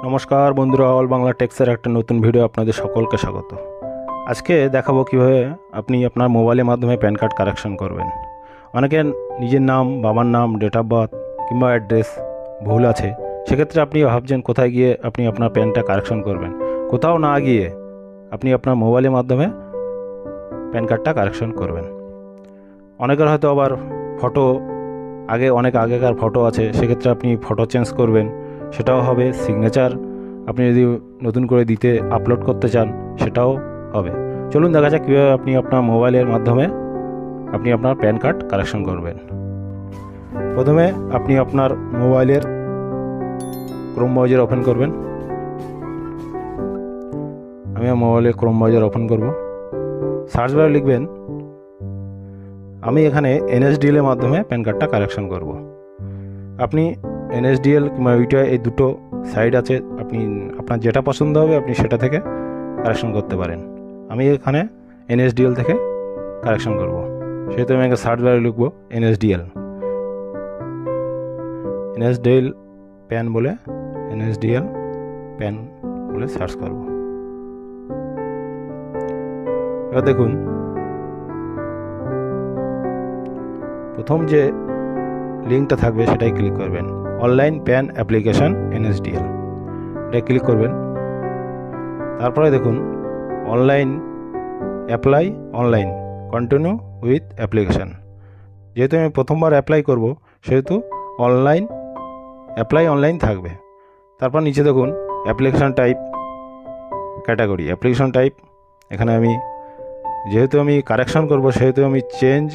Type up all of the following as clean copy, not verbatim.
নমস্কার বন্ধুরা, অল বাংলা টেক্সের একটা নতুন ভিডিও আপনাদের সকলকে স্বাগত। আজকে দেখাবো কিভাবে আপনি আপনার মোবাইলের মাধ্যমে প্যান কার্ড কারেকশন করবেন। অনেকে নিজের নাম, বাবার নাম, ডেট অফ বার্থ কিংবা অ্যাড্রেস ভুল আছে, সেক্ষেত্রে আপনি ভাবছেন কোথায় গিয়ে আপনি আপনার প্যানটা কারেকশন করবেন। কোথাও না গিয়ে আপনি আপনার মোবাইলের মাধ্যমে প্যান কার্ডটা কারেকশন করবেন। অনেকের হয়তো আবার ফটো অনেক আগেকার ফটো আছে, সেক্ষেত্রে আপনি ফটো চেঞ্জ করবেন, সেটাও হবে। সিগনেচার আপনি যদি নতুন করে দিতে আপলোড করতে চান, সেটাও হবে। চলুন দেখা যাক কীভাবে আপনি আপনার মোবাইলের মাধ্যমে আপনি আপনার প্যান কার্ড কারেকশন করবেন। প্রথমে আপনি আপনার মোবাইলের ক্রোম ব্রাউজার ওপেন করবেন। আমি আমার মোবাইলে ক্রোম ব্রাউজার ওপেন করব। সার্চ বারে লিখবেন, আমি এখানে NSDL এর মাধ্যমে প্যান কার্ডটা কারেকশন করব। আপনি NSDL কিংবা UTI এই দুটো সাইট আছে, আপনি আপনার যেটা পছন্দ হবে আপনি সেটা থেকে কারেকশন করতে পারেন। আমি এখানে NSDL থেকে কারেকশন করব, সেহেতু আমি একটা সার্চ বারে লিখব NSDL প্যান বলে, NSDL প্যান বলে সার্চ করব। এবার দেখুন, প্রথম যে লিঙ্কটা থাকবে সেটাই ক্লিক করবেন, অনলাইন প্যান অ্যাপ্লিকেশন NSDL, এটা ক্লিক করবেন। তারপরে দেখুন online apply online continue with application. যেহেতু আমি প্রথমবার অ্যাপ্লাই করব, সেহেতু অ্যাপ্লাই অনলাইন থাকবে। তারপর নিচে দেখুন application type, category, application type. এখানে আমি যেহেতু আমি কারেকশন করব, সেহেতু আমি চেঞ্জ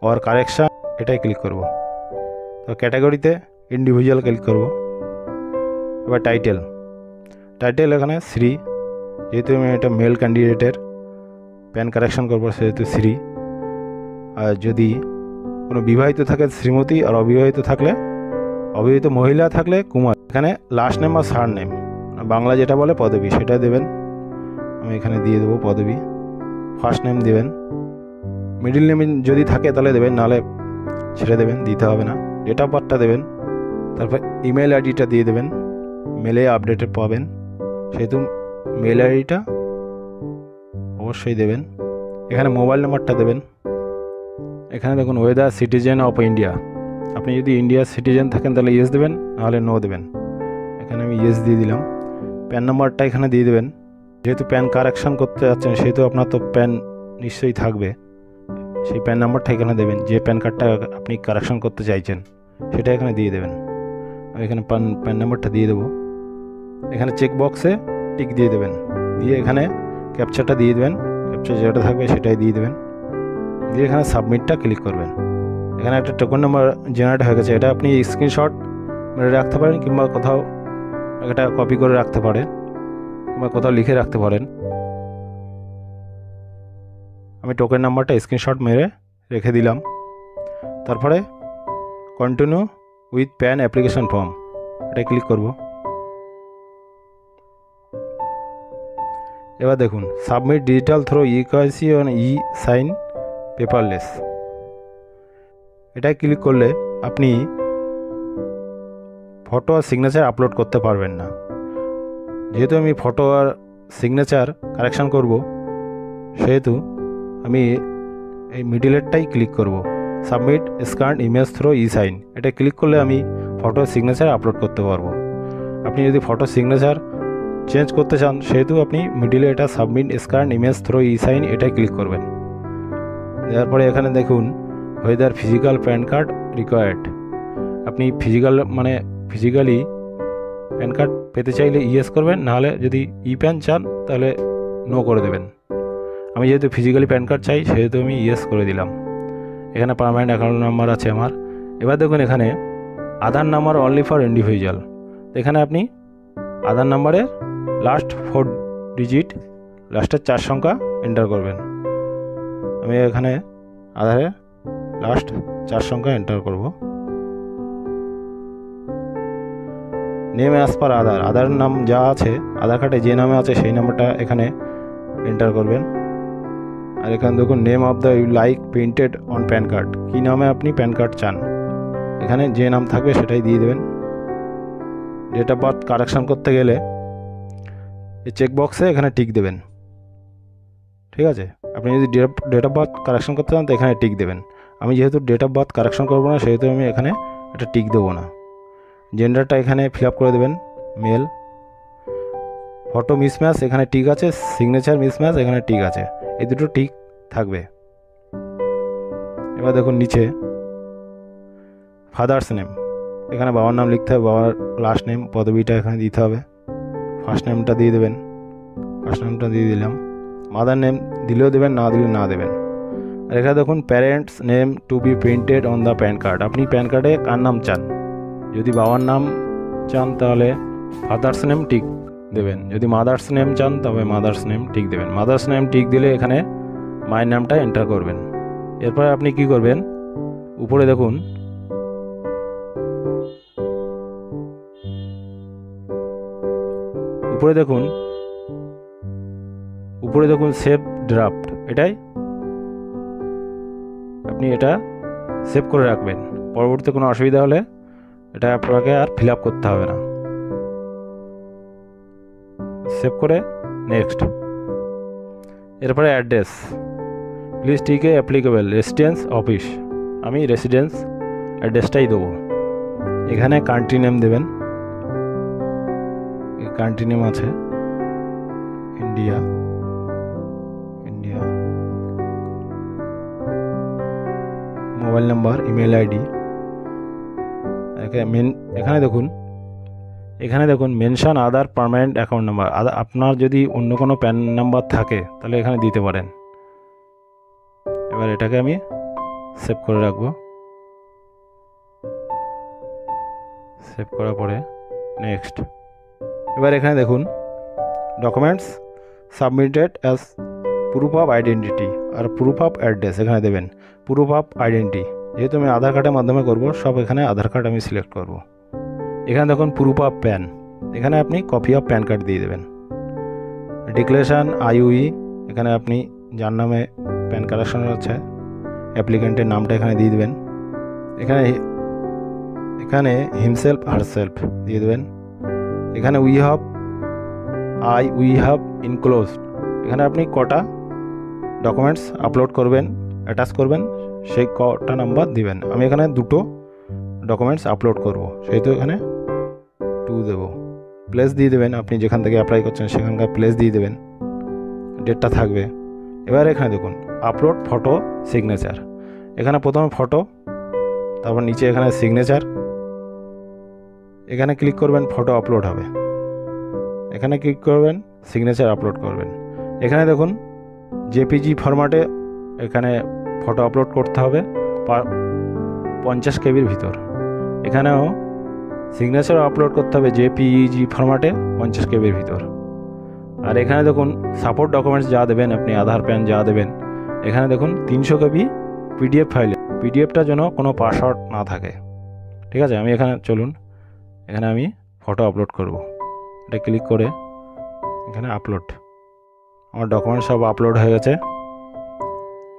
অর কারেকশান এটাই ক্লিক করব। তো ক্যাটাগরিতে ইন্ডিভিজুয়াল ক্লিক করব। এবার টাইটেল এখানে শ্রী, যেহেতু আমি এটা মেল ক্যান্ডিডেটের প্যান কারেকশন করব, সেহেতু শ্রী। আর যদি কোনো বিবাহিত থাকে শ্রীমতী, আর অবিবাহিত মহিলা থাকলে কুমার। এখানে লাস্ট নেম আর সার নেম, বাংলা যেটা বলে পদবী, সেটা দেবেন। আমি এখানে দিয়ে দেবো পদবী। ফার্স্ট নেম দেবেন, মিডিল নেম যদি থাকে তাহলে দেবেন, নাহলে ছেড়ে দেবেন, দিতে হবে না। ডেট অফ বার্থটা দেবেন। তারপর ইমেল আইডিটা দিয়ে দেবেন, মেলে আপডেটে পাবেন, সেহেতু মেল আইডিটা অবশ্যই দেবেন। এখানে মোবাইল নাম্বারটা দেবেন। এখানে দেখুন ওয়েদার সিটিজেন অফ ইন্ডিয়া, আপনি যদি ইন্ডিয়ার সিটিজেন থাকেন তাহলে ইয়েস দেবেন, নাহলে নো দেবেন। এখানে আমি ইয়েস দিয়ে দিলাম। প্যান নাম্বারটা এখানে দিয়ে দেবেন। যেহেতু প্যান কারেকশন করতে যাচ্ছেন, সেহেতু আপনার তো প্যান নিশ্চয়ই থাকবে, সেই প্যান নাম্বারটা এখানে দেবেন। যে প্যান কার্ডটা আপনি কারেকশন করতে চাইছেন সেটা এখানে দিয়ে দেবেন। আমি এখানে প্যান নাম্বারটা দিয়ে দেবো। এখানে চেক বক্সে টিক দিয়ে দেবেন, দিয়ে এখানে ক্যাপচারটা দিয়ে দেবেন, ক্যাপচার যেটা থাকবে সেটাই দিয়ে দেবেন, দিয়ে এখানে সাবমিটটা ক্লিক করবেন। এখানে একটা টোকেন নাম্বার জেনারেট হয়ে গেছে, এটা আপনি স্ক্রিনশট মেরে রাখতে পারেন, কিংবা কোথাও একটা কপি করে রাখতে পারেন, কিংবা কোথাও লিখে রাখতে পারেন। আমি টোকেন নাম্বারটা স্ক্রিনশট মেরে রেখে দিলাম। তারপরে continue with PAN application form, এটা ক্লিক করব। এবার দেখুন submit digital through EKYC on sign paperless, এটাই ক্লিক করলে আপনি ফটো আর সিগনেচার আপলোড করতে পারবেন না। যেহেতু আমি ফটো আর সিগনেচার কারেকশন করব, সেহেতু আমি এই মিডিলেরটাই ক্লিক করব, submit scan image through sign, এটা ক্লিক করলে আমি ফটো সিগনেচার আপলোড করতে পারবো। আপনি যদি ফটো সিগনেচার চেঞ্জ করতে চান, সেহেতু আপনি মিডিলে এটা submit scan image through sign এটাই ক্লিক করবেন। তারপরে এখানে দেখুন whether physical PAN card required, আপনি ফিজিক্যালি প্যান কার্ড পেতে চাইলে ইয়েস করবেন, নাহলে যদি প্যান চান তাহলে নো করে দেবেন। আমি যেহেতু ফিজিক্যালি প্যান কার্ড চাই, সেহেতু আমি ইয়েস করে দিলাম। এখানে পার্মানেন্ট অ্যাকাউন্ট নাম্বার আছে আমার। এবার দেখুন এখানে আধার নাম্বার অনলি ফর ইন্ডিভিজুয়াল, এখানে আপনি আধার নাম্বারের লাস্ট 4 ডিজিট, লাস্টের 4 সংখ্যা এন্টার করবেন। আমি এখানে আধারের লাস্ট 4 সংখ্যা এন্টার করব। নেম অ্যাজ পার আধারের নাম যা আছে, আধার কার্ডে যে নামে আছে সেই নামটা এখানে এন্টার করবেন। আর এখানে দেখুন name of the you like printed on PAN card, কী নামে আপনি প্যান কার্ড চান, এখানে যে নাম থাকবে সেটাই দিয়ে দেবেন। ডেট অফ বার্থ কারেকশান করতে গেলে এই চেকবক্সে এখানে টিক দেবেন। ঠিক আছে, আপনি যদি ডেট অফ বার্থ কারেকশন করতে চান তো এখানে টিক দেবেন। আমি যেহেতু ডেট অফ বার্থ কারেকশন করবো না, সেহেতু আমি এখানে একটা টিক দেবো না। জেন্ডারটা এখানে ফিল আপ করে দেবেন মেল। ফটো মিসম্যাচ এখানে টিক আছে, সিগনেচার মিসম্যাচ এখানে টিক আছে, এই দুটো টিক থাকবে। এবার দেখুন নিচে ফাদার্স নেম, এখানে বাবার নাম লিখতে হবে, বাবার লাস্ট নেম পদবিটা এখানে দিতে হবে। ফার্স্ট নেমটা দিয়ে দেবেন, ফার্স্ট নেমটা দিয়ে দিলাম। মাদার নেম দিলেও দেবেন, না দিলে না দেবেন। আর এখানে দেখুন parents name to be printed on the PAN card, আপনি প্যান কার্ডে কার নাম চান। যদি বাবার নাম চান তাহলে ফাদার্স নেম টিক দেবেন, যদি মাদার্স নেম চান তবে মাদার্স নেম টিক দেবেন। মাদার্স নেম টিক দিলে এখানে মায়ের নামটা এন্টার করবেন। এরপরে আপনি কি করবেন, উপরে দেখুন উপরে দেখুন সেভ ড্রাফট, এটাই আপনি এটা সেভ করে রাখবেন। পরবর্তীতে কোনো অসুবিধা হলে এটা আপনাকে আর ফিল আপ করতে হবে না। সেভ করে নেক্সট। এরপরে অ্যাড্রেস, প্লিজ টিকে অ্যাপ্লিকেবল রেসিডেন্স অফিস, আমি রেসিডেন্স অ্যাড্রেসটাই দেবো। এখানে কান্ট্রি নেম দেবেন, কান্ট্রি নেম আছে India. Mobile number, email ID. এখানে দেখুন মেনশন আদার পার্মানেন্ট অ্যাকাউন্ট নাম্বার, আপনার যদি অন্য কোনো প্যান নাম্বার থাকে তাহলে এখানে দিতে পারেন। এবার এটাকে আমি সেভ করে রাখবো। সেভ করার পরে নেক্সট। এবার এখানে দেখুন documents submitted as proof of identity আর প্রুফ অফ অ্যাড্রেস এখানে দেবেন। প্রুফ অফ আইডেন্টিটি যেহেতু আমি আধার কার্ডের মাধ্যমে করব, সব এখানে আধার কার্ড আমি সিলেক্ট করব। এখানে দেখুন প্রুফ অফ প্যান, এখানে আপনি কপি অফ প্যান কার্ড দিয়ে দেবেন। ডিক্লারেশন আইউই, এখানে আপনি যার নামে প্যান কারেকশন আছে অ্যাপ্লিক্যান্টের নামটা এখানে দিয়ে দেবেন। এখানে হিমসেলফ হারসেলফ দিয়ে দেবেন। এখানে উই হ্যাভ ইনক্লোজড, এখানে আপনি কটা ডকুমেন্টস আপলোড করবেন, অ্যাটাচ করবেন, সেই কটা নাম্বার দিবেন। আমি এখানে দুটো ডকুমেন্টস আপলোড করব, সেহেতু এখানে 2 দেব। প্লেস দিয়ে দেবেন, আপনি যেখান থেকে অ্যাপ্লাই করছেন সেখানকার প্লেস দিয়ে দেবেন, ডেটটা থাকবে। এবার এখানে দেখুন আপলোড ফটো সিগনেচার, এখানে প্রথমে ফটো, তারপর নিচে এখানে সিগনেচার, এখানে ক্লিক করবেন ফটো আপলোড হবে, এখানে ক্লিক করবেন সিগনেচার আপলোড করবেন। এখানে দেখুন জেপিজি ফরম্যাটে এখানে ফটো আপলোড করতে হবে 50 কেবির ভিতর। এখানেও সিগনেচার আপলোড করতে হবে জেপিইজি ফরম্যাটে 50 কেবির ভিতর। আর এখানে দেখুন সাপোর্ট ডকুমেন্টস যা দেবেন আপনি, আধার প্যান যা দেবেন, এখানে দেখুন 300 কেবি পিডিএফ ফাইলে, পিডিএফটা যেন কোনো পাসওয়ার্ড না থাকে। ঠিক আছে, আমি এখানে আমি ফটো আপলোড করব। এটা ক্লিক করে এখানে আপলোড, আমার ডকুমেন্টস সব আপলোড হয়ে গেছে।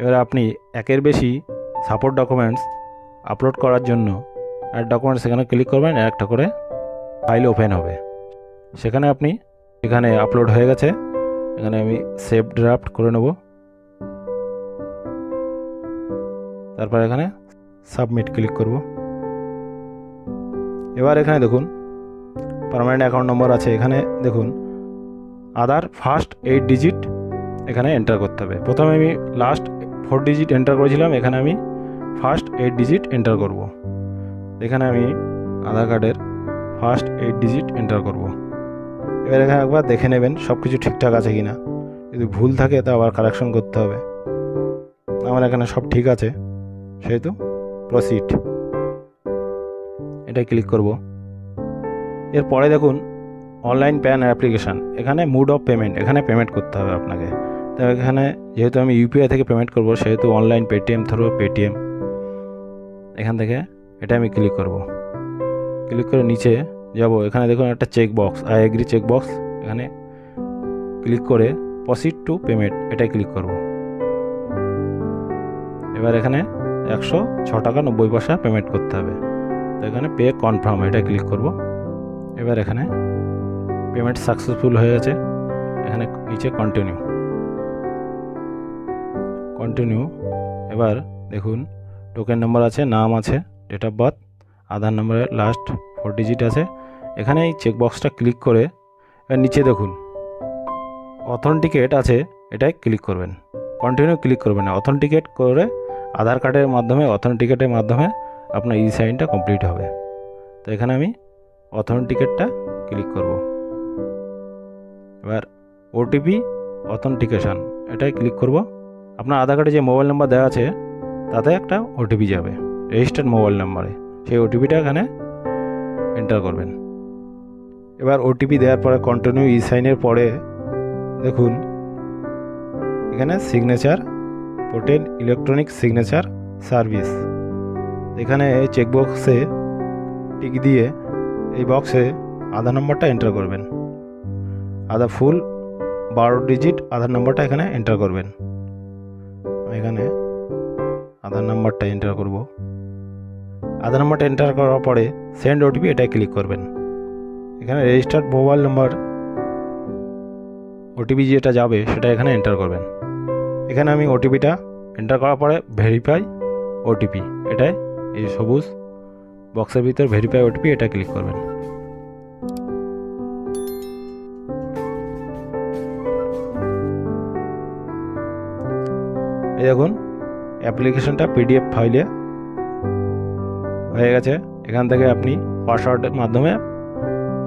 এবার আপনি একের বেশি সাপোর্ট ডকুমেন্টস আপলোড করার জন্য অ্যাড ডকুমেন্টস এখানে ক্লিক করবেন, একটা করে ফাইল ওপেন হবে। সেখানে আপনি এখানে আপলোড হয়ে গেছে, এখানে আমি সেভ ড্রাফট করে নেব। তারপর এখানে সাবমিট ক্লিক করব। এবার এখানে দেখুন পার্মানেন্ট অ্যাকাউন্ট নম্বর আছে, এখানে দেখুন আধার ফার্স্ট 8 ডিজিট এখানে এন্টার করতে হবে। প্রথমে আমি লাস্ট 4 ডিজিট এন্টার করেছিলাম, এখানে আমি ফার্স্ট 8 ডিজিট এন্টার করব। এখানে আমি আধার কার্ডের ফার্স্ট 8 ডিজিট এন্টার করব। এবার এখানে একবার দেখে নেবেন সব কিছু ঠিকঠাক আছে কি না, যদি ভুল থাকে তা আবার কারেকশন করতে হবে। আমার এখানে সব ঠিক আছে, সেহেতু প্রসিড এটাই ক্লিক করব। এরপরে দেখুন অনলাইন প্যান অ্যাপ্লিকেশান, এখানে মুড অফ পেমেন্ট, এখানে পেমেন্ট করতে হবে আপনাকে। তো এখানে যেহেতু আমি ইউপিআই থেকে পেমেন্ট করব, সেহেতু অনলাইন পেটিএম থ্রু পেটিএম, এখান থেকে এটা আমি ক্লিক করব। ক্লিক করে নিচে যাব, এখানে দেখুন একটা check box, I agree check box, এখানে ক্লিক করে প্রসিড টু পেমেন্ট এটাই ক্লিক করব। এবার এখানে 106 টাকা 90 পয়সা পেমেন্ট করতে হবে, তো এখানে পে কনফার্ম এটা ক্লিক করব। এবার এখানে পেমেন্ট সাকসেসফুল হয়ে গেছে, এখানে নিচে কন্টিনিউ। এবার দেখুন টোকেন নাম্বার আছে, নাম আছে, ডেট অফ বার্থ, আধার নাম্বারের লাস্ট 4 ডিজিট আছে। এখানে এই চেকবক্সটা ক্লিক করে এবার নিচে দেখুন অথেন্টিকেট আছে, এটাই ক্লিক করবেন। কন্টিনিউ ক্লিক করবেন না, অথেন্টিকেট করে আধার কার্ডের মাধ্যমে, অথেন্টিকেটের মাধ্যমে আপনার ই সাইনটা কমপ্লিট হবে। তো এখানে আমি অথেন্টিকেটটা ক্লিক করব। এবার ওটিপি অথেন্টিকেশান এটাই ক্লিক করব। আপনার আধার কার্ডে যে মোবাইল নাম্বার দেওয়া আছে তাতে একটা ওটিপি যাবে রেজিস্টার্ড মোবাইল নাম্বারে, সেই ওটিপিটা এখানে এন্টার করবেন। এবার ওটিপি দেওয়ার পরে কন্টিনিউ ই সাইনের পরে দেখুন এখানে signature, portal electronic signature service, এখানে এই চেকবক্সে টিক দিয়ে এই বক্সে আধার নাম্বারটা এন্টার করবেন। আধার ফুল 12 ডিজিট আধার নাম্বারটা এখানে এন্টার করবেন। এখানে আধার নাম্বারটা এন্টার করব। আধার নাম্বারটা এন্টার করার পরে সেন্ড ওটিপি এটাই ক্লিক করবেন। এখানে রেজিস্টার্ড মোবাইল নাম্বার ওটিপি যেটা যাবে সেটা এখানে এন্টার করবেন। এখানে আমি ওটিপিটা এন্টার করার পরে ভেরিফাই ওটিপি, এটাই এই সবুজ বক্সের ভিতর ভেরিফাই ওটিপি এটা ক্লিক করবেন। এই দেখুন অ্যাপ্লিকেশনটা পিডিএফ ফাইলে হয়ে গেছে। এখান থেকে আপনি পাসওয়ার্ডের মাধ্যমে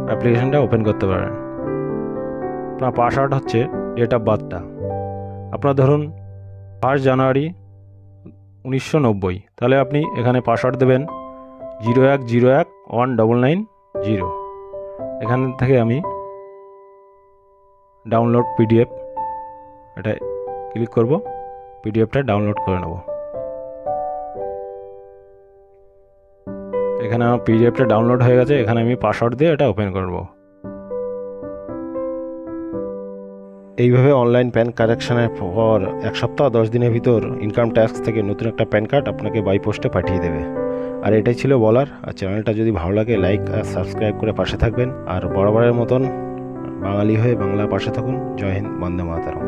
অ্যাপ্লিকেশনটা ওপেন করতে পারেন। আপনার পাসওয়ার্ড হচ্ছে ডেট অফ বার্থটা, আপনার ধরুন 1 জানুয়ারি 1990, তাহলে আপনি এখানে পাসওয়ার্ড দেবেন 01011990। এখান থেকে আমি ডাউনলোড পিডিএফ এটা ক্লিক করব, পিডিএফটা ডাউনলোড করে নেব। এখানে আমার পিডিএফটা ডাউনলোড হয়ে গেছে, এখানে আমি পাসওয়ার্ড দিয়ে এটা ওপেন করব। এইভাবে অনলাইন প্যান কারেকশনের পর 1 সপ্তাহ 10 দিনের ভিতর ইনকাম ট্যাক্স থেকে নতুন একটা প্যান কার্ড আপনাকে বাই পোস্টে পাঠিয়ে দেবে। আর এটাই ছিল বলার। আর চ্যানেলটা যদি ভালো লাগে লাইক আর সাবস্ক্রাইব করে পাশে থাকবেন। আর বরাবরের মতন বাঙালি হয়ে বাংলার পাশে থাকুন। জয় হিন্দ, বন্দে মাতরম।